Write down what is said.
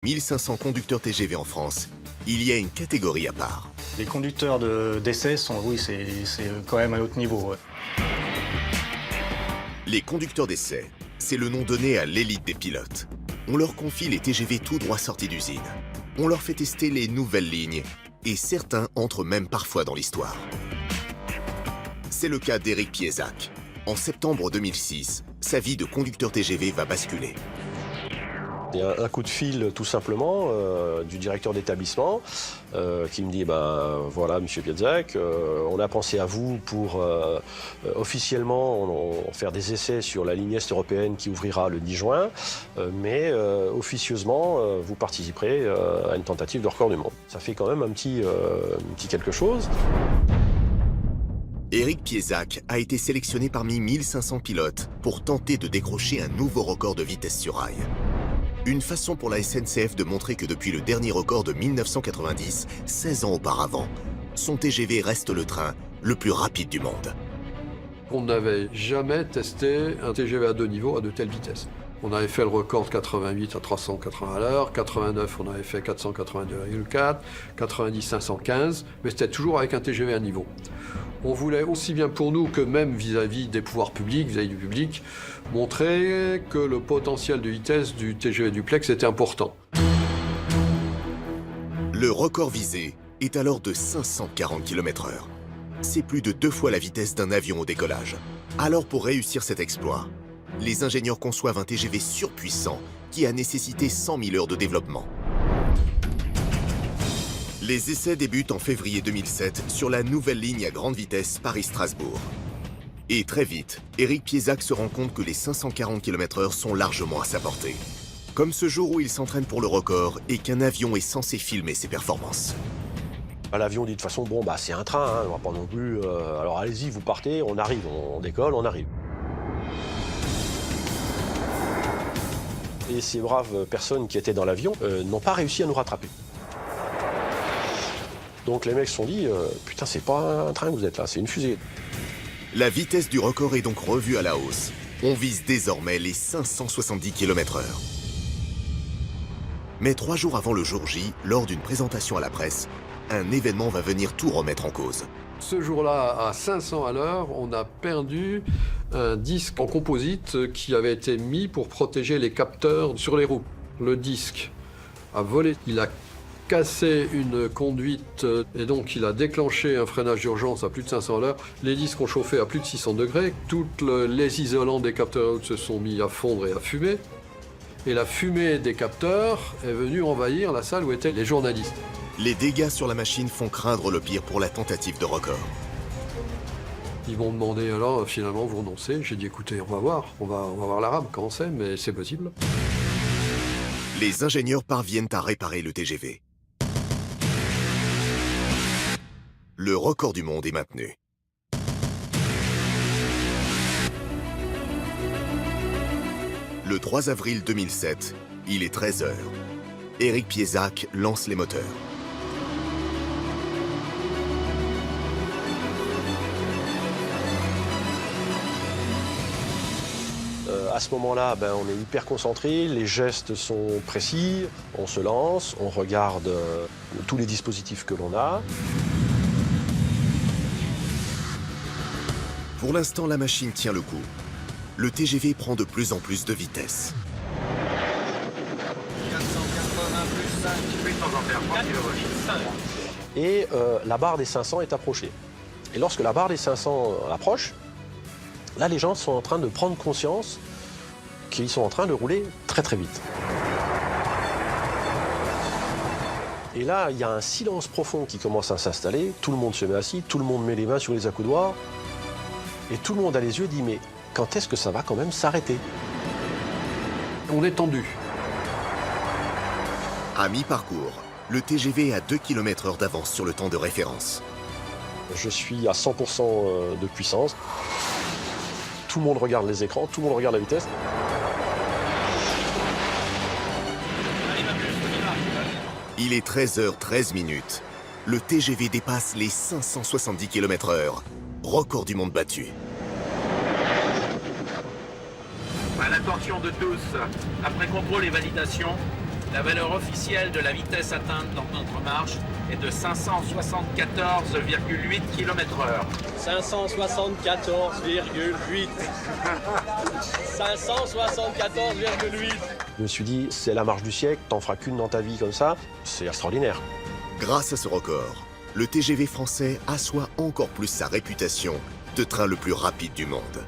1500 conducteurs TGV en France, il y a une catégorie à part. Les conducteurs d'essai sont, oui, c'est quand même à un autre niveau. Ouais. Les conducteurs d'essai, c'est le nom donné à l'élite des pilotes. On leur confie les TGV tout droit sortis d'usine. On leur fait tester les nouvelles lignes et certains entrent même parfois dans l'histoire. C'est le cas d'Éric Piézac. En septembre 2006, sa vie de conducteur TGV va basculer. Il y a un coup de fil tout simplement du directeur d'établissement qui me dit voilà monsieur Piézac, on a pensé à vous pour officiellement faire des essais sur la ligne Est européenne qui ouvrira le 10 juin, mais officieusement vous participerez à une tentative de record du monde. Ça fait quand même un petit quelque chose. Éric Piézac a été sélectionné parmi 1500 pilotes pour tenter de décrocher un nouveau record de vitesse sur rail. Une façon pour la SNCF de montrer que depuis le dernier record de 1990, 16 ans auparavant, son TGV reste le train le plus rapide du monde. On n'avait jamais testé un TGV à deux niveaux à de telles vitesses. On avait fait le record de 88 à 380 à l'heure, 89 on avait fait 482,4, 90 515, mais c'était toujours avec un TGV à niveau. On voulait aussi bien pour nous que même vis-à-vis des pouvoirs publics, vis-à-vis du public, montrer que le potentiel de vitesse du TGV duplex était important. Le record visé est alors de 540 km/h. C'est plus de 2 fois la vitesse d'un avion au décollage. Alors pour réussir cet exploit, les ingénieurs conçoivent un TGV surpuissant qui a nécessité 100 000 heures de développement. Les essais débutent en février 2007 sur la nouvelle ligne à grande vitesse Paris-Strasbourg. Et très vite, Éric Piézac se rend compte que les 540 km/h sont largement à sa portée. Comme ce jour où il s'entraîne pour le record et qu'un avion est censé filmer ses performances. L'avion dit de toute façon, bon c'est un train, on va pas non plus, alors allez-y, vous partez, on arrive, on décolle, on arrive. Et ces braves personnes qui étaient dans l'avion n'ont pas réussi à nous rattraper. Donc les mecs se sont dit, putain c'est pas un train que vous êtes là, c'est une fusée. La vitesse du record est donc revue à la hausse. On vise désormais les 570 km/h. Mais 3 jours avant le jour J, lors d'une présentation à la presse, un événement va venir tout remettre en cause. Ce jour-là, à 500 à l'heure, on a perdu un disque en composite qui avait été mis pour protéger les capteurs sur les roues. Le disque a volé, il a cassé une conduite et donc il a déclenché un freinage d'urgence à plus de 500 à l'heure. Les disques ont chauffé à plus de 600 degrés. Tous les isolants des capteurs se sont mis à fondre et à fumer. Et la fumée des capteurs est venue envahir la salle où étaient les journalistes. Les dégâts sur la machine font craindre le pire pour la tentative de record. Ils m'ont demandé alors finalement vous renoncez. J'ai dit écoutez on va voir la rame quand c'est, mais c'est possible. Les ingénieurs parviennent à réparer le TGV. Le record du monde est maintenu. Le 3 avril 2007, il est 13 h. Éric Piézac lance les moteurs. À ce moment-là, on est hyper concentré, les gestes sont précis, on se lance, on regarde tous les dispositifs que l'on a. Pour l'instant, la machine tient le coup. Le TGV prend de plus en plus de vitesse. 480 plus 5, plus 103 km. Et la barre des 500 est approchée. Et lorsque la barre des 500 approche, là les gens sont en train de prendre conscience qu'ils sont en train de rouler très très vite. Et là, il y a un silence profond qui commence à s'installer, tout le monde se met assis, tout le monde met les mains sur les accoudoirs, et tout le monde a les yeux dit mais quand est-ce que ça va quand même s'arrêter? On est tendu. À mi-parcours, le TGV a 2 km/h d'avance sur le temps de référence. Je suis à 100% de puissance. Tout le monde regarde les écrans, tout le monde regarde la vitesse. Il est 13h13. Le TGV dépasse les 570 km/h. Record du monde battu. À l'attention de tous, après contrôle et validation, La valeur officielle de la vitesse atteinte dans notre marche est de 574,8 km/h. 574,8. 574,8. Je me suis dit, c'est la marche du siècle, t'en feras qu'une dans ta vie comme ça, c'est extraordinaire. Grâce à ce record, le TGV français assoit encore plus sa réputation de train le plus rapide du monde.